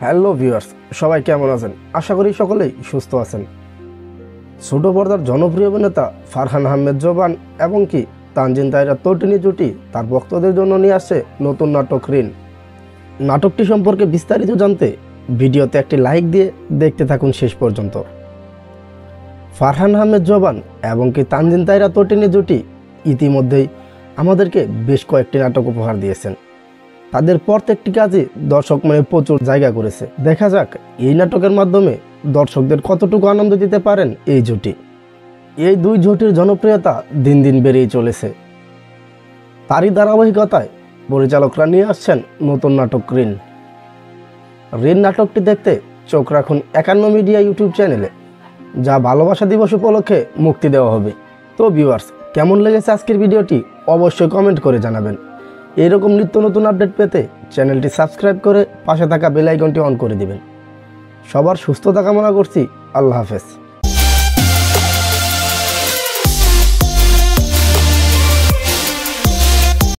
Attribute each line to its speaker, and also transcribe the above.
Speaker 1: Hello viewers, সবাই কেমন আছেন? আশা করি সকলেই সুস্থ আছেন। ছোট পর্দার জনপ্রিয় অভিনেতা ফারহান আহমেদ জোবান এবং কি তানজিন তাইরা তটিনী জুটি তার ভক্তদের জন্য নিয়ে আসছে নতুন নাটক ঋণ। নাটকটি সম্পর্কে বিস্তারিত জানতে ভিডিওতে একটি লাইক দিয়ে দেখতে থাকুন শেষ পর্যন্ত। ফারহান আহমেদ জোবান এবং কি তানজিন তাইরা তটিনী জুটি ইতিমধ্যেই আমাদেরকে বেশ কয়েকটি নাটক উপহার দিয়েছেন। তাদের প্রত্যেকটি কাজে দর্শক মনে প্রচুর জায়গা করেছে। দেখা যাক এই নাটকের মাধ্যমে দর্শকদের কতটুকু আনন্দ দিতে পারেন এই জুটি। এই দুই জুটির জনপ্রিয়তা দিন দিন বেড়েই চলেছে। তারই ধারাবাহিকতায় পরিচালকরা নিয়ে আসছেন নতুন নাটক ঋণ। ঋণ নাটকটি দেখতে চোখ রাখুন 51 মিডিয়া ইউটিউব চ্যানেলে, যা ভালোবাসা দিবস উপলক্ষে মুক্তি দেওয়া হবে। তো ভিউয়ার্স, কেমন লেগেছে আজকের ভিডিওটি অবশ্যই কমেন্ট করে জানাবেন। এরকম নিত্য নতুন আপডেট পেতে চ্যানেলটি সাবস্ক্রাইব করে পাশে থাকা বেল আইকনটি অন করে দিবেন। সবার সুস্থতা কামনা করছি। আল্লাহ হাফেজ।